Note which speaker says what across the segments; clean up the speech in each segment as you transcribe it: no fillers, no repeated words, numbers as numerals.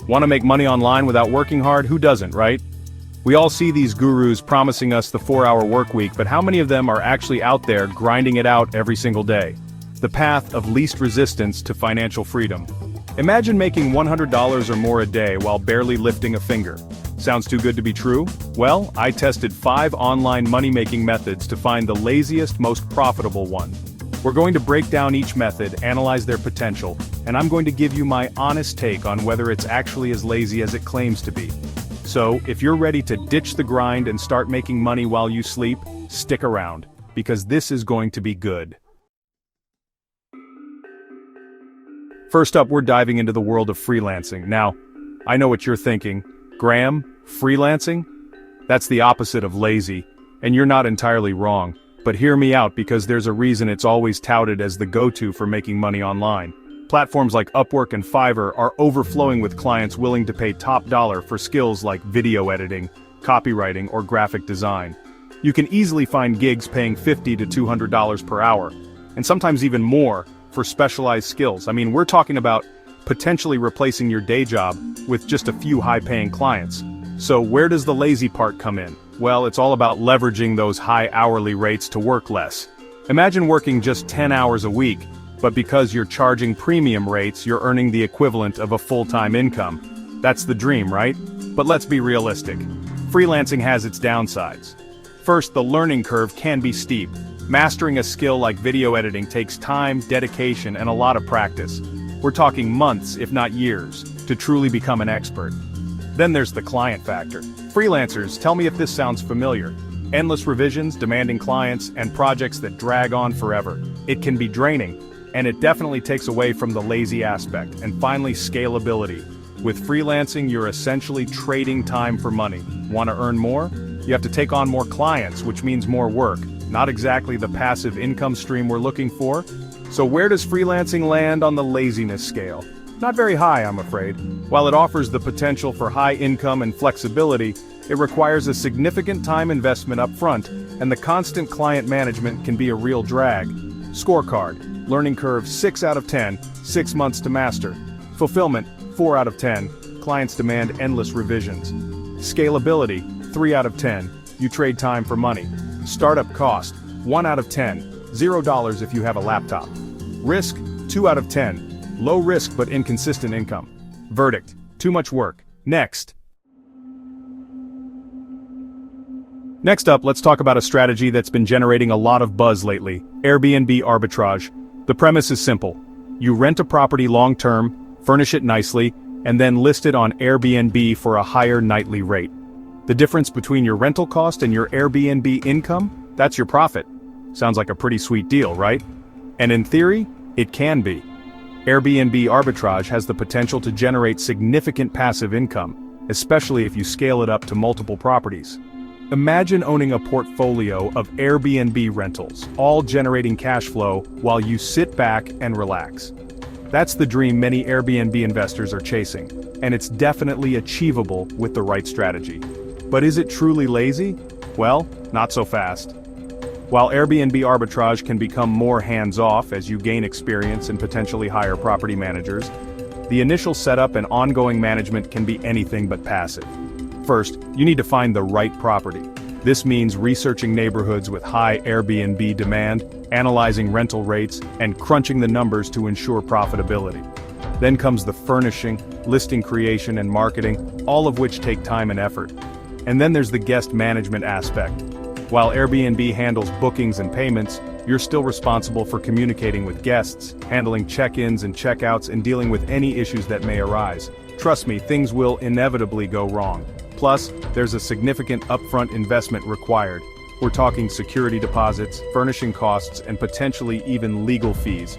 Speaker 1: Want to make money online without working hard? Who doesn't, right? We all see these gurus promising us the 4-hour work week, but how many of them are actually out there grinding it out every single day? The path of least resistance to financial freedom. Imagine making $100 or more a day while barely lifting a finger. Sounds too good to be true? Well, I tested 5 online money-making methods to find the laziest, most profitable one. We're going to break down each method, analyze their potential, and I'm going to give you my honest take on whether it's actually as lazy as it claims to be. So, if you're ready to ditch the grind and start making money while you sleep, stick around, because this is going to be good. First up, we're diving into the world of freelancing. Now, I know what you're thinking. Graham, freelancing? That's the opposite of lazy, and you're not entirely wrong. But hear me out, because there's a reason it's always touted as the go-to for making money online. Platforms like Upwork and Fiverr are overflowing with clients willing to pay top dollar for skills like video editing, copywriting, or graphic design. You can easily find gigs paying $50 to $200 per hour, and sometimes even more for specialized skills. I mean, we're talking about potentially replacing your day job with just a few high-paying clients. So where does the lazy part come in? Well, it's all about leveraging those high hourly rates to work less. Imagine working just 10 hours a week, but because you're charging premium rates, you're earning the equivalent of a full-time income. That's the dream, right? But let's be realistic. Freelancing has its downsides. First, the learning curve can be steep. Mastering a skill like video editing takes time, dedication, and a lot of practice. We're talking months, if not years, to truly become an expert. Then there's the client factor. Freelancers, tell me if this sounds familiar. Endless revisions, demanding clients, and projects that drag on forever. It can be draining, and it definitely takes away from the lazy aspect. And finally, scalability. With freelancing, you're essentially trading time for money. Want to earn more? You have to take on more clients, which means more work. Not exactly the passive income stream we're looking for. So where does freelancing land on the laziness scale? Not very high, I'm afraid. While it offers the potential for high income and flexibility, it requires a significant time investment up front, and the constant client management can be a real drag. Scorecard, learning curve 6 out of 10, 6 months to master. Fulfillment, 4 out of 10, clients demand endless revisions. Scalability, 3 out of 10, you trade time for money. Startup cost, 1 out of 10, $0 if you have a laptop. Risk, 2 out of 10, low risk but inconsistent income. Verdict, too much work. Next up, let's talk about a strategy that's been generating a lot of buzz lately, Airbnb Arbitrage. The premise is simple. You rent a property long-term, furnish it nicely, and then list it on Airbnb for a higher nightly rate. The difference between your rental cost and your Airbnb income, that's your profit. Sounds like a pretty sweet deal, right? And in theory, it can be. Airbnb Arbitrage has the potential to generate significant passive income, especially if you scale it up to multiple properties. Imagine owning a portfolio of Airbnb rentals, all generating cash flow while you sit back and relax. That's the dream many Airbnb investors are chasing, and it's definitely achievable with the right strategy. But is it truly lazy? Well, not so fast. While Airbnb Arbitrage can become more hands-off as you gain experience and potentially hire property managers, the initial setup and ongoing management can be anything but passive. First, you need to find the right property. This means researching neighborhoods with high Airbnb demand, analyzing rental rates, and crunching the numbers to ensure profitability. Then comes the furnishing, listing creation, and marketing, all of which take time and effort. And then there's the guest management aspect. While Airbnb handles bookings and payments, you're still responsible for communicating with guests, handling check-ins and check-outs, and dealing with any issues that may arise. Trust me, things will inevitably go wrong. Plus, there's a significant upfront investment required. We're talking security deposits, furnishing costs, and potentially even legal fees.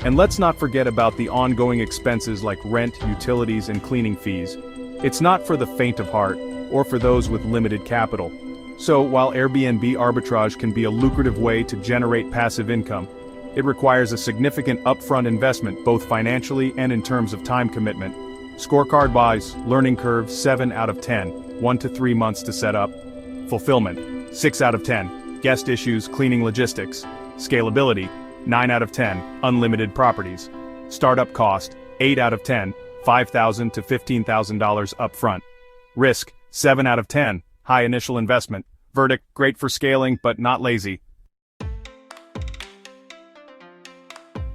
Speaker 1: And let's not forget about the ongoing expenses like rent, utilities, and cleaning fees. It's not for the faint of heart, or for those with limited capital. So, while Airbnb Arbitrage can be a lucrative way to generate passive income, it requires a significant upfront investment both financially and in terms of time commitment. Scorecard-wise, learning curve 7 out of 10, 1 to 3 months to set up. Fulfillment, 6 out of 10, guest issues, cleaning logistics. Scalability, 9 out of 10, unlimited properties. Startup cost, 8 out of 10, $5,000 to $15,000 upfront. Risk, 7 out of 10, high initial investment. Verdict, great for scaling, but not lazy.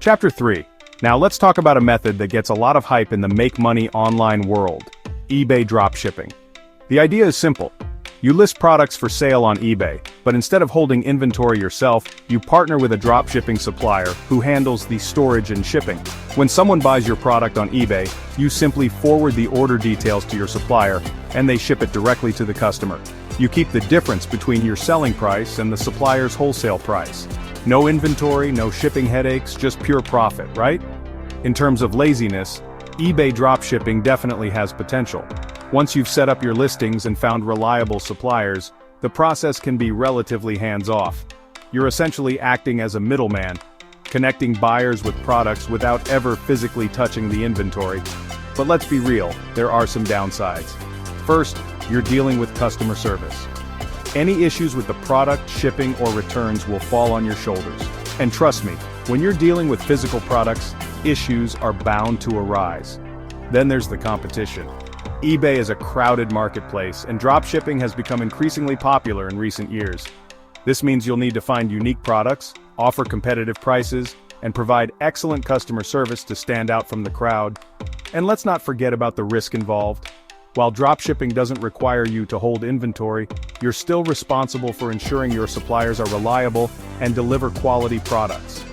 Speaker 1: Chapter 3. Now let's talk about a method that gets a lot of hype in the make money online world: eBay dropshipping. The idea is simple. You list products for sale on eBay, but instead of holding inventory yourself, you partner with a dropshipping supplier who handles the storage and shipping. When someone buys your product on eBay, you simply forward the order details to your supplier, and they ship it directly to the customer. You keep the difference between your selling price and the supplier's wholesale price. No inventory, no shipping headaches, just pure profit, right? In terms of laziness, eBay dropshipping definitely has potential. Once you've set up your listings and found reliable suppliers, the process can be relatively hands-off. You're essentially acting as a middleman, connecting buyers with products without ever physically touching the inventory. But let's be real, there are some downsides. First, you're dealing with customer service. Any issues with the product, shipping, or returns will fall on your shoulders. And trust me, when you're dealing with physical products, issues are bound to arise. Then there's the competition. eBay is a crowded marketplace, and dropshipping has become increasingly popular in recent years. This means you'll need to find unique products, offer competitive prices, and provide excellent customer service to stand out from the crowd. And let's not forget about the risk involved. While dropshipping doesn't require you to hold inventory, you're still responsible for ensuring your suppliers are reliable and deliver quality products.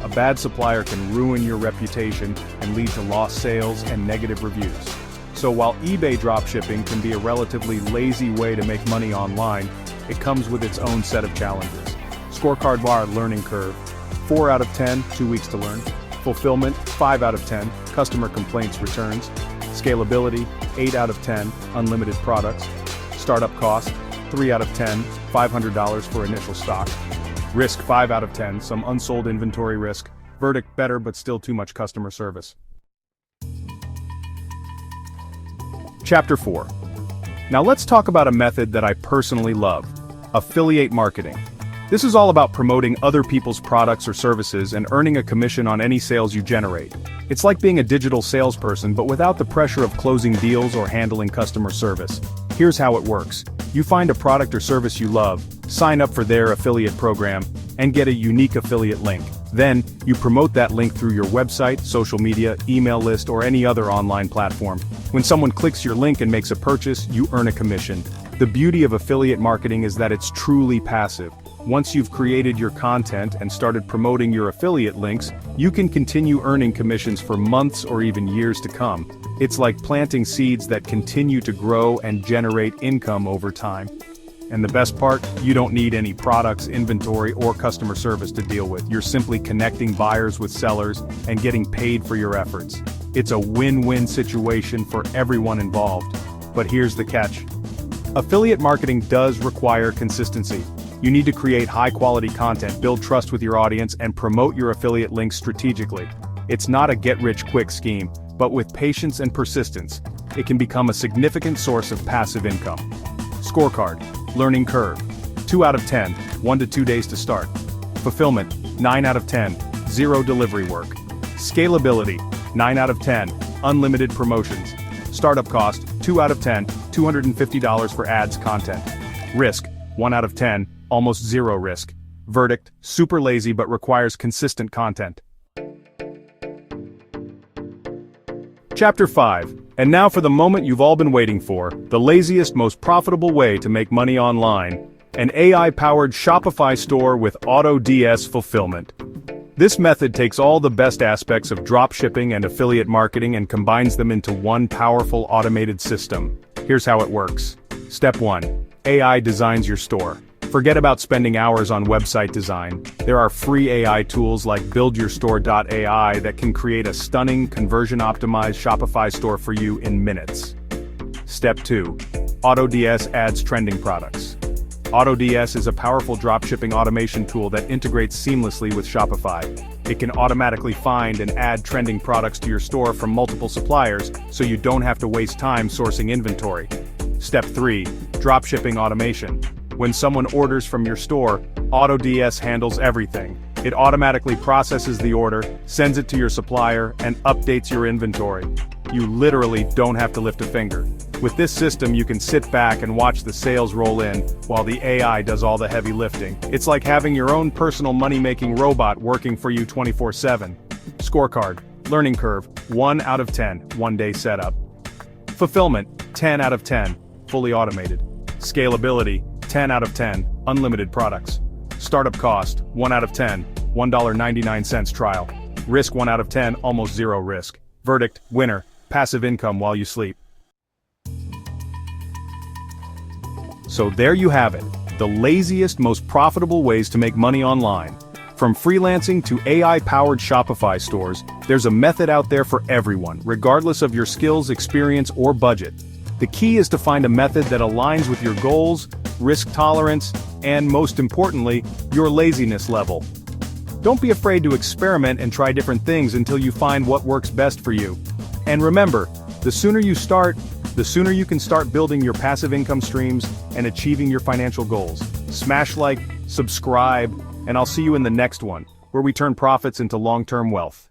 Speaker 1: A bad supplier can ruin your reputation and lead to lost sales and negative reviews. So while eBay dropshipping can be a relatively lazy way to make money online, it comes with its own set of challenges. Scorecard bar learning curve, 4 out of 10, 2 weeks to learn. Fulfillment, 5 out of 10, customer complaints returns. Scalability, 8 out of 10, unlimited products. Startup cost, 3 out of 10, $500 for initial stock. Risk, 5 out of 10, some unsold inventory risk. Verdict, better but still too much customer service. Chapter 4. Now let's talk about a method that I personally love: affiliate marketing. This is all about promoting other people's products or services and earning a commission on any sales you generate. It's like being a digital salesperson, but without the pressure of closing deals or handling customer service. Here's how it works. You find a product or service you love, sign up for their affiliate program, and get a unique affiliate link. Then, you promote that link through your website, social media, email list, or any other online platform. When someone clicks your link and makes a purchase, you earn a commission. The beauty of affiliate marketing is that it's truly passive. Once you've created your content and started promoting your affiliate links, you can continue earning commissions for months or even years to come. It's like planting seeds that continue to grow and generate income over time. And the best part, you don't need any products, inventory, or customer service to deal with. You're simply connecting buyers with sellers and getting paid for your efforts. It's a win-win situation for everyone involved. But here's the catch. Affiliate marketing does require consistency. You need to create high-quality content, build trust with your audience, and promote your affiliate links strategically. It's not a get-rich-quick scheme, but with patience and persistence, it can become a significant source of passive income. Scorecard, learning curve, 2 out of 10, 1 to 2 days to start. Fulfillment, 9 out of 10, 0 delivery work. Scalability, 9 out of 10, unlimited promotions. Startup cost, 2 out of 10, $250 for ads content. Risk, 1 out of 10, almost zero risk. Verdict, super lazy but requires consistent content. Chapter 5. And now for the moment you've all been waiting for, the laziest, most profitable way to make money online: an AI-powered Shopify store with AutoDS fulfillment. This method takes all the best aspects of dropshipping and affiliate marketing and combines them into one powerful automated system. Here's how it works. Step 1. AI designs your store. Forget about spending hours on website design. There are free AI tools like buildyourstore.ai that can create a stunning, conversion-optimized Shopify store for you in minutes. Step 2. AutoDS adds trending products. AutoDS is a powerful dropshipping automation tool that integrates seamlessly with Shopify. It can automatically find and add trending products to your store from multiple suppliers, so you don't have to waste time sourcing inventory. Step 3. Dropshipping automation. When someone orders from your store, AutoDS handles everything. It automatically processes the order, sends it to your supplier, and updates your inventory. You literally don't have to lift a finger. With this system, you can sit back and watch the sales roll in, while the AI does all the heavy lifting. It's like having your own personal money-making robot working for you 24/7. Scorecard. Learning curve, 1 out of 10, 1-day setup. Fulfillment, 10 out of 10, fully automated. Scalability, 10 out of 10, unlimited products. Startup cost, 1 out of 10, $1.99 trial. Risk 1 out of 10, almost zero risk. Verdict, winner, passive income while you sleep. So there you have it, the laziest, most profitable ways to make money online. From freelancing to AI-powered Shopify stores, there's a method out there for everyone, regardless of your skills, experience, or budget. The key is to find a method that aligns with your goals, risk tolerance, and most importantly, your laziness level. Don't be afraid to experiment and try different things until you find what works best for you. And remember, the sooner you start, the sooner you can start building your passive income streams and achieving your financial goals. Smash like, subscribe, and I'll see you in the next one, where we turn profits into long-term wealth.